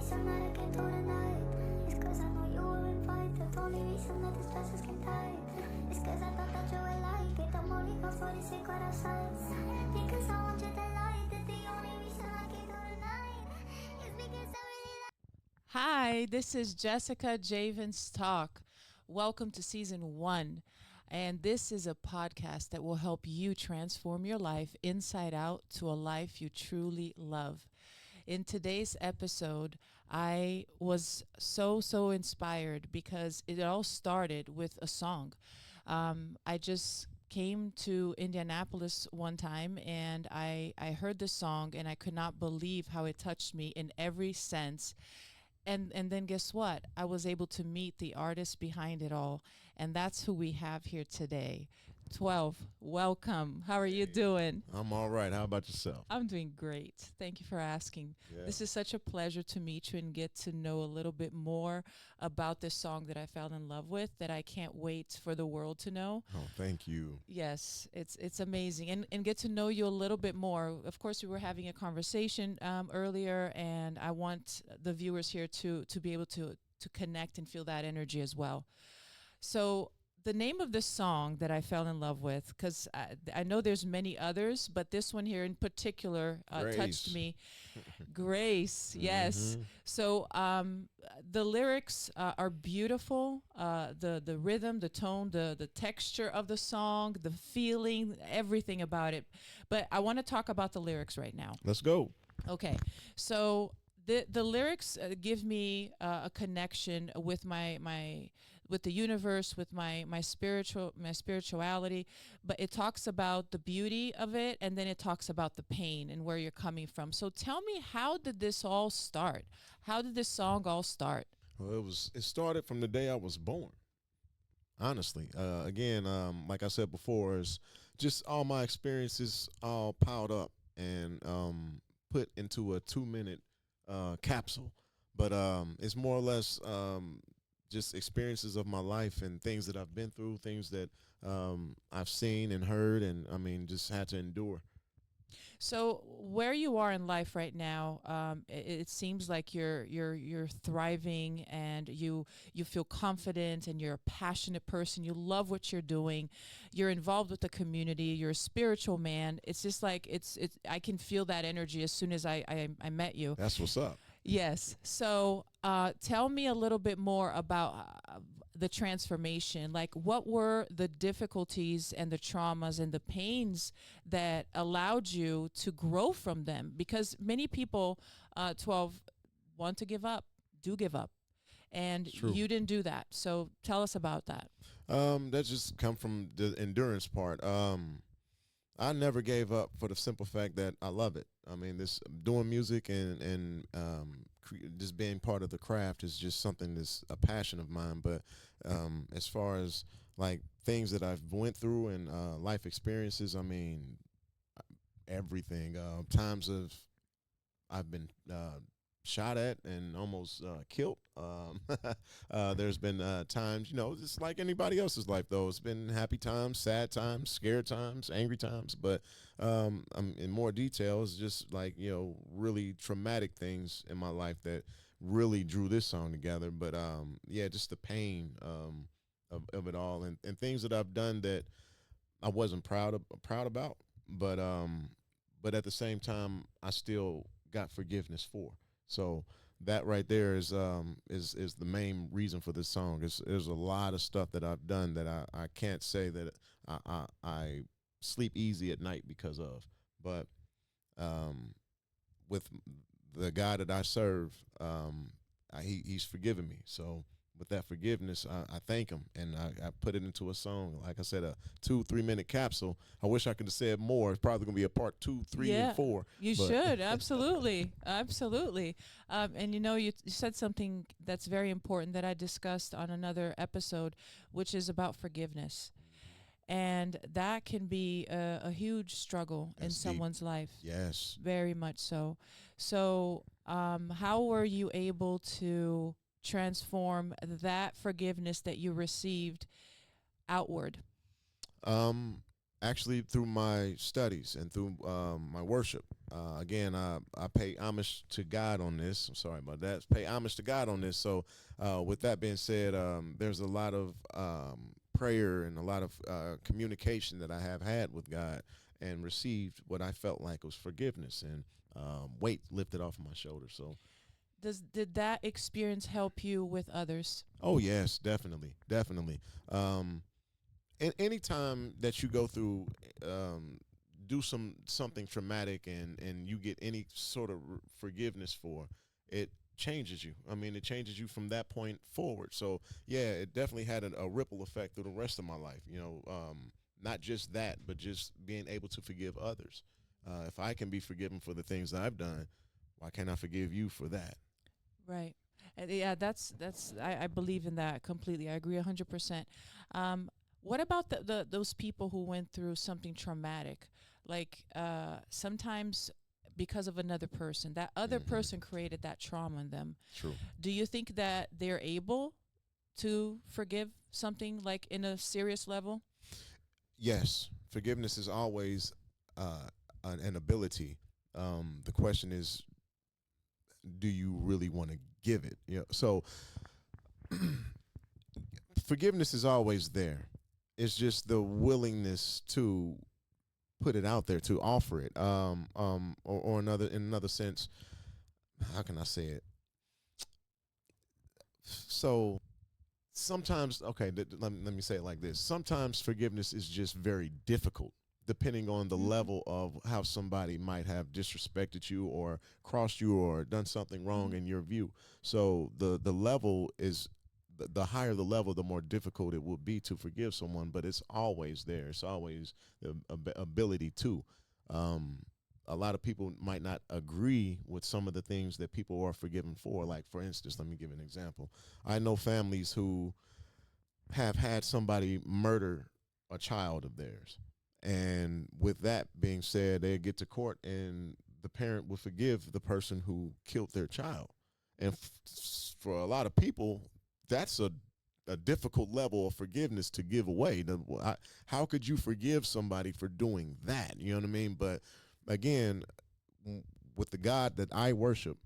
reason that I came through tonight is cause I know you were invited. The only reason that this dress is skin tight is cause I thought that you would like it. I'm only going for the secret outside because I want you to like that. The only reason I came through tonight is because I really like. Hi, this is Jessica Javens Talk. Welcome to season 1. And this is a podcast that will help you transform your life inside out to a life you truly love. In today's episode, I was so inspired because it all started with a song. I just came to Indianapolis one time and I heard this song and I could not believe how it touched me in every sense. And then guess what? I was able to meet the artist behind it all. And that's who we have here today. 12, welcome. How are you doing? I'm all right. How about yourself? I'm doing great. Thank you for asking. Yeah. This is such a pleasure to meet you and get to know a little bit more about this song that I fell in love with that I can't wait for the world to know. Oh, thank you. Yes, it's amazing. And get to know you a little bit more. Of course, we were having a conversation earlier, and I want the viewers here to be able to connect and feel that energy as well. So the name of this song that I fell in love with, because I know there's many others, but this one here in particular touched me. Grace, yes. Mhm. So the lyrics are beautiful. The rhythm, the tone, the texture of the song, the feeling, everything about it. But I want to talk about the lyrics right now. Let's go. Okay, so the lyrics give me a connection with my with the universe, with my spirituality, but it talks about the beauty of it, and then it talks about the pain and where you're coming from. So tell me, how did this all start? How did this song all start? Well, it started from the day I was born. Honestly, again, like I said before, is just all my experiences all piled up and put into a 2-minute capsule. But it's more or less just experiences of my life and things that I've been through, things that I've seen and heard, and I mean, just had to endure. So where you are in life right now, it seems like you're thriving and you feel confident and you're a passionate person. You love what you're doing. You're involved with the community. You're a spiritual man. It's just like it's. I can feel that energy as soon as I met you. That's what's up. Yes. So tell me a little bit more about the transformation. Like, what were the difficulties and the traumas and the pains that allowed you to grow from them? Because many people, 12, want to give up, do give up. And True. you didn't do that. So tell us about that. That just come from the endurance part. I never gave up for the simple fact that I love it. I mean, this doing music and just being part of the craft is just something that's a passion of mine. But as far as like things that I've went through and life experiences, I mean, everything. Times of I've been shot at and almost killed. There's been times, just like anybody else's life, though. It's been happy times, sad times, scared times, angry times. But in more detail, it's just like, really traumatic things in my life that really drew this song together. But yeah, just the pain of it all and things that I've done that I wasn't proud about. But at the same time, I still got forgiveness for. So that right there is the main reason for this song. There's a lot of stuff that I've done that I can't say that I sleep easy at night because of. But with the God that I serve, he's forgiven me. So with that forgiveness, I thank him, and I put it into a song. Like I said, a 2-3 minute capsule. I wish I could have said more. It's probably gonna be a part 2, 3, and 4. You should absolutely. And you said something that's very important that I discussed on another episode, which is about forgiveness. And that can be a huge struggle in someone's life. Yes. Very much so. So how were you able to transform that forgiveness that you received outward? Actually, through my studies and through my worship. Again, I pay homage to God on this. I'm sorry about that. Pay homage to God on this. So, with that being said, there's a lot of prayer and a lot of communication that I have had with God and received what I felt like was forgiveness and weight lifted off of my shoulders. So, Did that experience help you with others? oh yes, definitely, definitely. And anytime that you go through do something traumatic and you get any sort of forgiveness for it, changes you. I mean, it changes you from that point forward. So yeah, it definitely had a ripple effect through the rest of my life, not just that, but just being able to forgive others. If I can be forgiven for the things that I've done, why can't I forgive you for that? Right. Yeah, that's I believe in that completely. I agree 100%. What about the those people who went through something traumatic? Like sometimes because of another person, that other Hmm. person created that trauma in them. True. Do you think that they're able to forgive something like in a serious level? Yes, forgiveness is always an ability. The question is, do you really want to give it? So forgiveness is always there. It's just the willingness to put it out there, to offer it. Or another in another sense, how can I say it? So sometimes, okay, let me say it like this. Sometimes forgiveness is just very difficult depending on the Mm-hmm. level of how somebody might have disrespected you or crossed you or done something wrong Mm-hmm. in your view. So the level is the higher the level, the more difficult it will be to forgive someone, but it's always there. It's always the ability to. Um, a lot of people might not agree with some of the things that people are forgiven for. Like, for instance, let me give an example. I know families who have had somebody murder a child of theirs. And with that being said, they get to court and the parent will forgive the person who killed their child. And for a lot of people, that's a difficult level of forgiveness to give away. How could you forgive somebody for doing that? You know what I mean? But again, with the God that I worship,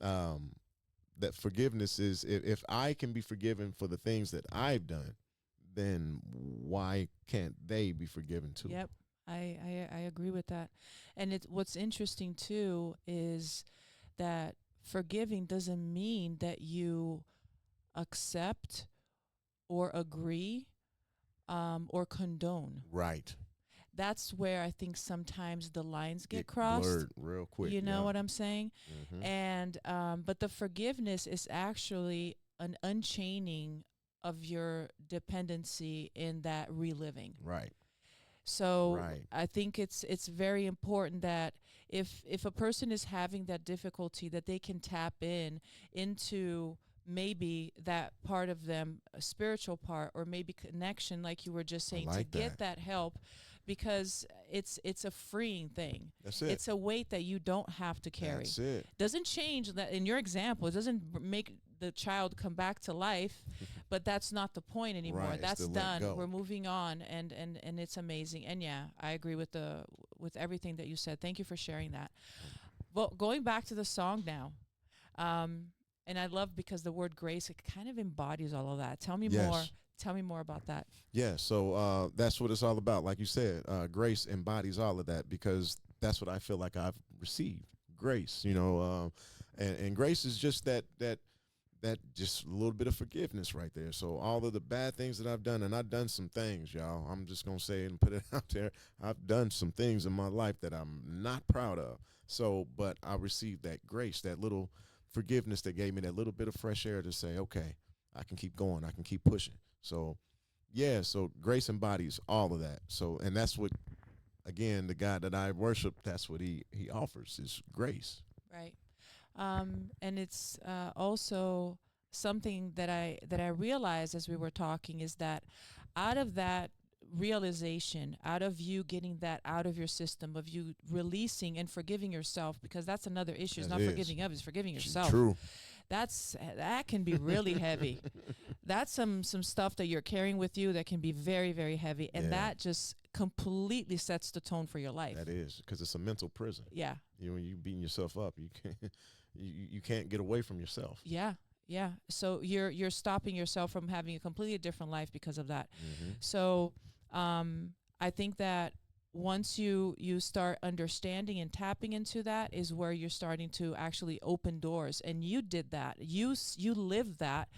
um, that forgiveness is, if I can be forgiven for the things that I've done, then why can't they be forgiven too? Yep. I agree with that. And what's interesting too is that forgiving doesn't mean that you accept or agree or condone. Right. That's where I think sometimes the lines get Get crossed. blurred real quick. You know Yeah. what I'm saying? Mm-hmm. And but the forgiveness is actually an unchaining of your dependency in that reliving. Right. So Right. I think it's very important that if a person is having that difficulty, that they can tap into maybe that part of them, a spiritual part, or maybe connection, like you were just I saying, to like get that. that help, because it's a freeing thing. That's it. It's a weight that you don't have to carry. That's it. Doesn't change that in your example. It doesn't make the child come back to life, but that's not the point anymore. Right. It's That's to let done. We're go. moving on, and it's amazing. And yeah, I agree with everything that you said. Thank you for sharing that. Well, going back to the song now, um, and I love because the word grace, it kind of embodies all of that. Tell me more. Yes. Tell me more about that. Yeah. So that's what it's all about. Like you said, grace embodies all of that because that's what I feel like I've received. Grace, and grace is just that just a little bit of forgiveness right there. So all of the bad things that I've done, and I've done some things, y'all. I'm just gonna say it and put it out there. I've done some things in my life that I'm not proud of. So, but I received that grace, that little forgiveness that gave me that little bit of fresh air to say, okay, I can keep going, I can keep pushing. So, yeah. So grace embodies all of that. So, and that's what, again, the God that I worship, that's what he offers is grace. Right. And it's also something that I realized as we were talking is that out of that realization, out of you getting that out of your system, of you releasing and forgiving yourself, because that's another issue. It's That not is forgiving others, it's forgiving yourself. true. That can be really heavy. that's some stuff that you're carrying with you that can be very, very heavy, and that just completely sets the tone for your life. That is, because it's a mental prison. Yeah. When you beating yourself up, you can't you can't get away from yourself. Yeah. Yeah. So you're stopping yourself from having a completely different life because of that. Mm-hmm. So I think that once you start understanding and tapping into that is where you're starting to actually open doors. And you did that. You lived that,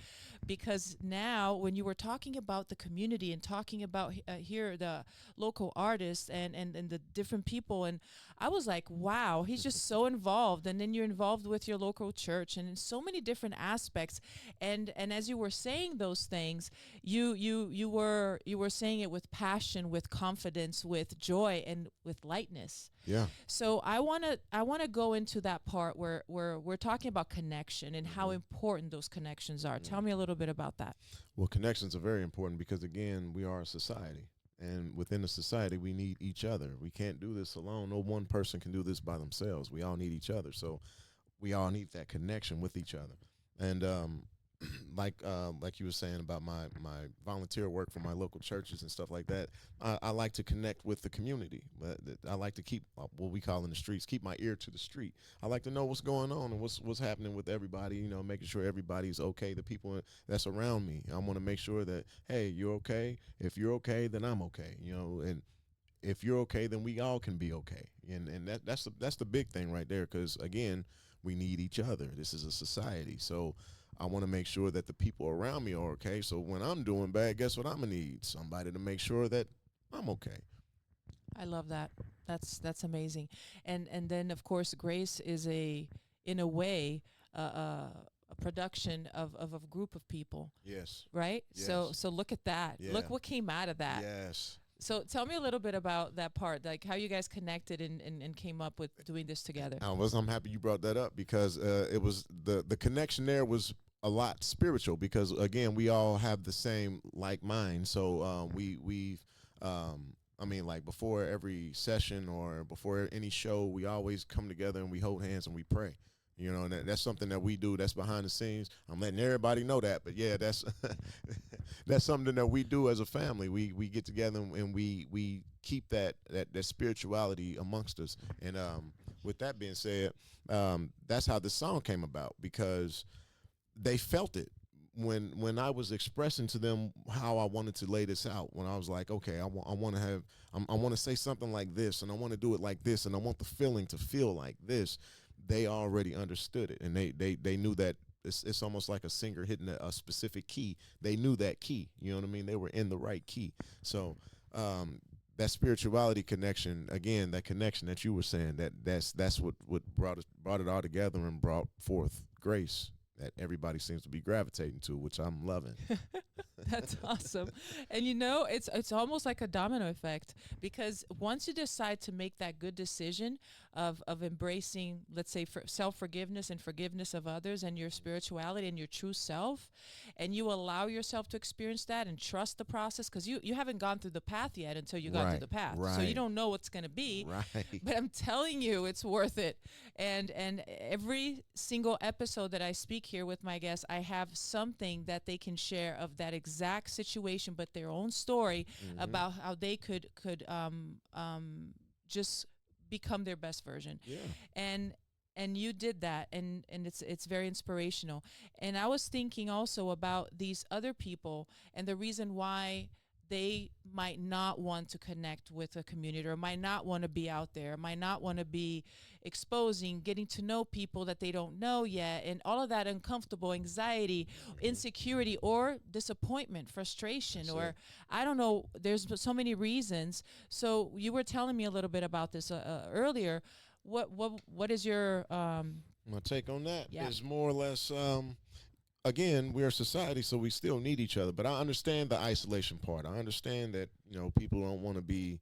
because now when you were talking about the community and talking about here the local artists and the different people, and I was like, wow, he's just so involved. And then you're involved with your local church and in so many different aspects. And as you were saying those things, you were saying it with passion, with confidence, with joy, and with lightness. Yeah. So I wanna go into that part where we're talking about connection and how important those connections are. Tell me a little bit about that. Well, connections are very important because, again, we are a society. And within a society, we need each other. We can't do this alone. No one person can do this by themselves. We all need each other. So we all need that connection with each other. And like you were saying about my volunteer work for my local churches and stuff like that, I like to connect with the community. I like to keep what we call in the streets, keep my ear to the street. I like to know what's going on and what's happening with everybody, making sure everybody's okay, the people that's around me. I want to make sure that, hey, you're okay. If you're okay, then I'm okay, and if you're okay, then we all can be okay. And that's the big thing right there, because, again, we need each other. This is a society. So I want to make sure that the people around me are okay. So when I'm doing bad, guess what I'm going to need? Somebody to make sure that I'm okay. I love that. That's amazing. And then, of course, Grace is in a way, a production of a group of people. Yes. Right? Yes. So look at that. Yeah. Look what came out of that. Yes. So tell me a little bit about that part, like how you guys connected and came up with doing this together. I'm happy you brought that up, because it was the connection there was a lot spiritual, because, again, we all have the same like mind. So like before every session or before any show, we always come together and we hold hands and we pray. And that's something that we do. That's behind the scenes. I'm letting everybody know that, but yeah, that's that's something that we do as a family. We get together and we keep that spirituality amongst us. And with that being said, that's how the song came about, because they felt it when I was expressing to them how I wanted to lay this out. When I was like, okay, I want to say something like this, and I want to do it like this, and I want the feeling to feel like this. They already understood it, and they knew that it's almost like a singer hitting a specific key. They knew that key. You know what I mean? They were in the right key. So that spirituality connection, again, that connection that you were saying, that's what brought it all together and brought forth Grace that everybody seems to be gravitating to, which I'm loving. That's awesome. And it's almost like a domino effect, because once you decide to make that good decision of embracing, let's say, for self-forgiveness and forgiveness of others and your spirituality and your true self, and you allow yourself to experience that and trust the process, because you haven't gone through the path yet until you got through the path. So you don't know what's going to be. Right. But I'm telling you, it's worth it. And every single episode that I speak here with my guests, I have something that they can share of that exact situation, but their own story about how they could just become their best version. Yeah. And you did that, and it's very inspirational. And I was thinking also about these other people and the reason why they might not want to connect with a community, or might not want to be out there, might not want to be exposing, getting to know people that they don't know yet, and all of that uncomfortable anxiety, insecurity, or disappointment, frustration, or I don't know, there's so many reasons. So you were telling me a little bit about this earlier. What is your my take on that Yeah. is more or less, again, we're a society, so we still need each other. But I understand the isolation part. I understand that, people don't want to be,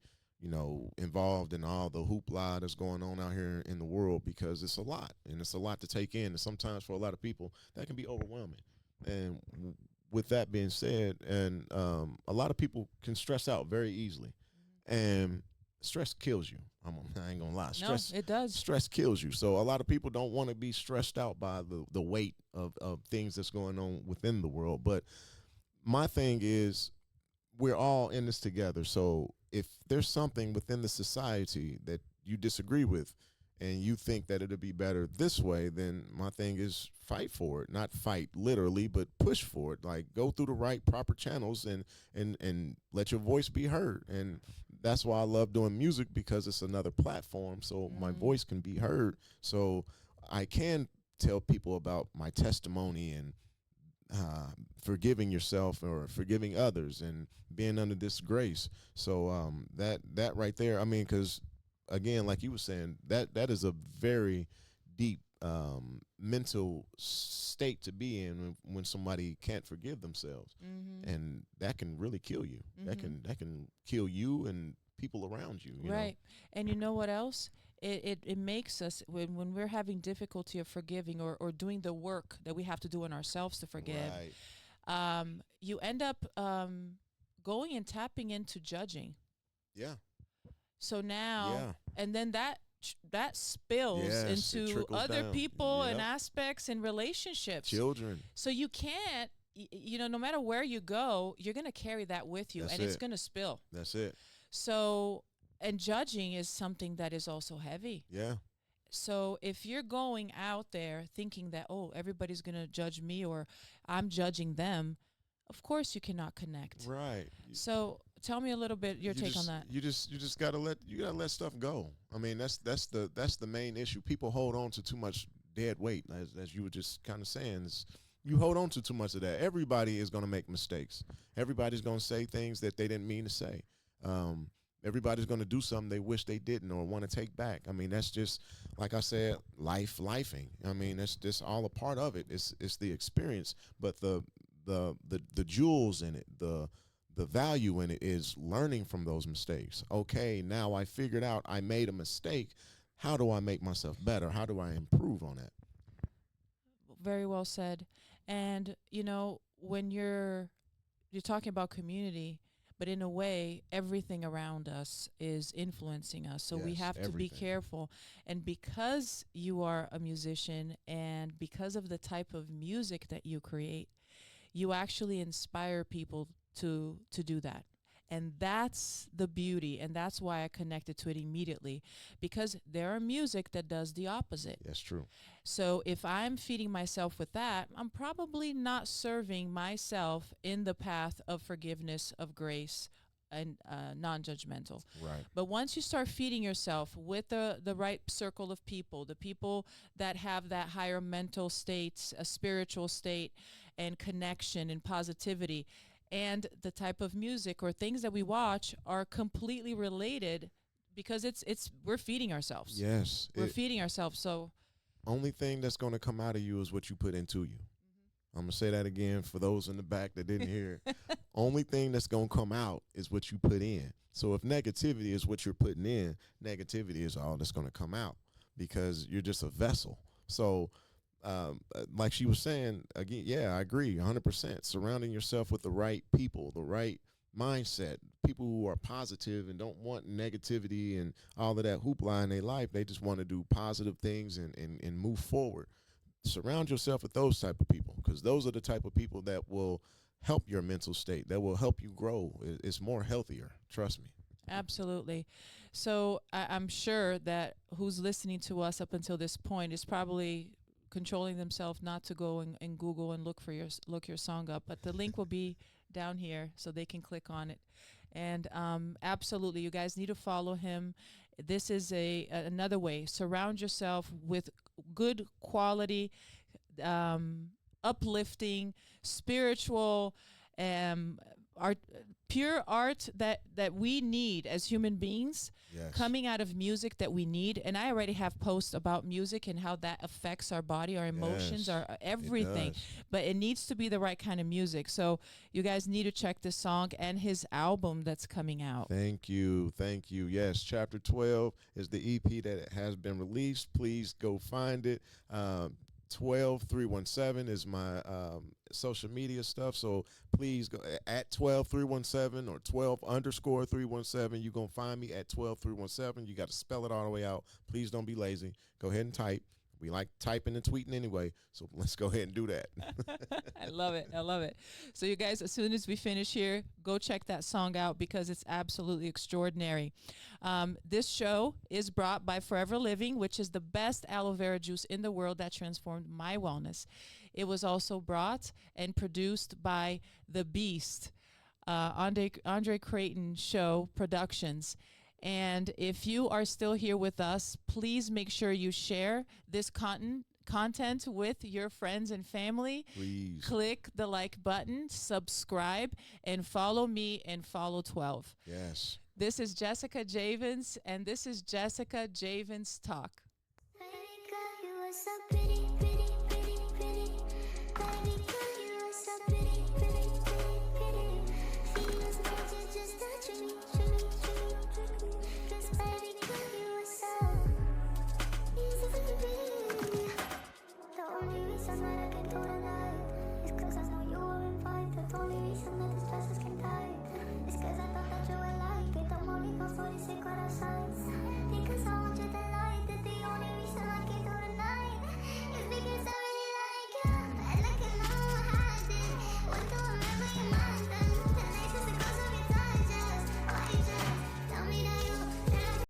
involved in all the hoopla that's going on out here in the world, because it's a lot, and it's a lot to take in. And sometimes for a lot of people, that can be overwhelming. And with that being said, and a lot of people can stress out very easily. And stress kills you. I ain't gonna lie. Stress, No, it does. Stress kills you. So a lot of people don't want to be stressed out by the weight of things that's going on within the world. But my thing is we're all in this together. So if there's something within the society that you disagree with and you think that it'll be better this way, then my thing is fight for it. Not fight literally, but push for it. Like go through the right proper channels and let your voice be heard. And that's why I love doing music, because it's another platform so my voice can be heard. So I can tell people about my testimony and forgiving yourself or forgiving others and being under this grace. So that right there, I mean, because again, like you were saying, that is a very deep mental state to be in when somebody can't forgive themselves, and that can really kill you. That can kill you and people around you. You Right. And you know what else? It makes us, when we're having difficulty of forgiving or doing the work that we have to do in ourselves to know? forgive, Right. you end up going and tapping into judging. Yeah. So now, Yeah. and then that spills Yes. It into trickles other down. people and Yep. aspects and relationships. Children. So you can't, no matter where you go, you're going to carry that with you, That's and it's it. going to spill. That's it. So, and judging is something that is also heavy. Yeah. So if you're going out there thinking that, oh, everybody's going to judge me or I'm judging them, of course you cannot connect. Right. So tell me a little bit your take on that. You just gotta let stuff go. I mean, that's the main issue. People hold on to too much dead weight, as you were just kind of saying. You hold on to too much of that. Everybody is gonna make mistakes. Everybody's gonna say things that they didn't mean to say. Everybody's gonna do something they wish they didn't or want to take back. I mean, that's just like I said, lifing. I mean, that's just all a part of it. It's the experience, but the jewels in it, the value in it is learning from those mistakes. Okay, now I figured out I made a mistake. How do I make myself better? How do I improve on that? Very well said. And when you're talking about community, but in a way, everything around us is influencing us. So we Yes, have to be everything. careful. And because you are a musician and because of the type of music that you create, you actually inspire people to do that. And that's the beauty, and that's why I connected to it immediately, because there are music that does the opposite. That's true. So if I'm feeding myself with that, I'm probably not serving myself in the path of forgiveness, of grace, and non-judgmental. Right. But once you start feeding yourself with the right circle of people, the people that have that higher mental state, a spiritual state, and connection and positivity, and the type of music or things that we watch are completely related, because it's we're feeding ourselves. Yes. We're feeding ourselves. So Only thing that's going to come out of you is what you put into you. I'm going to say that again for those in the back that didn't hear. Only thing that's going to come out is what you put in. So if negativity is what you're putting in, negativity is all that's going to come out, because you're just a vessel. So like she was saying, again, yeah, I agree 100%. Surrounding yourself with the right people, the right mindset, people who are positive and don't want negativity and all of that hoopla in their life. They just want to do positive things and move forward. Surround yourself with those type of people, because those are the type of people that will help your mental state, that will help you grow. It's more healthier. Trust me. absolutely. So I'm sure that who's listening to us up until this point is probably controlling themselves not to go and Google and look your song up. But the link will be down here so they can click on it. And absolutely, you guys need to follow him. This is another way. Surround yourself with good quality, uplifting, spiritual, art, pure art that we need as human beings, Yes. coming out of music that we need. And I already have posts about music and how that affects our body, our emotions, Yes, our everything. does. But it needs to be the right kind of music. So you guys need to check this song and his album that's coming out. Thank you. Thank you. Yes, Chapter 12 is the EP that has been released. Please go find it. 12317 is my social media stuff. So please go at 12317 or 12_317. You're going to find me at 12317. You got to spell it all the way out. Please don't be lazy. Go ahead and type. We like typing and tweeting anyway, so let's go ahead and do that. I love it. I love it. So you guys, as soon as we finish here, go check that song out because it's absolutely extraordinary. This show is brought by Forever Living, which is the best aloe vera juice in the world that transformed my wellness. It was also brought and produced by The Beast, Andre Creighton Show Productions. And if you are still here with us, please make sure you share this content with your friends and family. Please. Click the like button, subscribe, and follow me and follow 12. Yes. This is Jessica Javens, and this is Jessica Javens Talk. Baby girl, you are so pretty, pretty, pretty, pretty. Baby girl, you are so pretty, pretty, pretty, pretty. Feels magic just touching me, shimmy, shimmy, shimmy. 'Cause baby girl, you are so easy. The only reason that I can do tonight is 'cause I know you are in fight. The only reason that this dress is can tie.